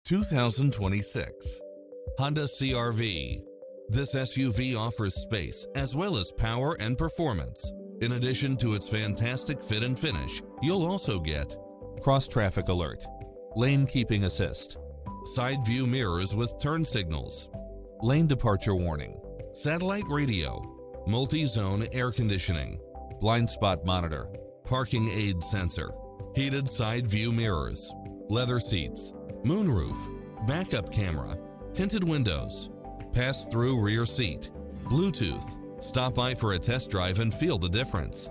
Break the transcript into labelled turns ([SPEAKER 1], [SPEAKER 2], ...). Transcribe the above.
[SPEAKER 1] 2026 Honda CR-V. This SUV offers space as well as power and performance. In addition to its fantastic fit and finish, you'll also get cross-traffic alert, lane keeping assist, side view mirrors with turn signals, lane departure warning, satellite radio, multi-zone air conditioning, blind spot monitor, parking aid sensor, heated side view mirrors, leather seats, moonroof, backup camera, tinted windows, pass-through rear seat, Bluetooth. Stop by for a test drive and feel the difference.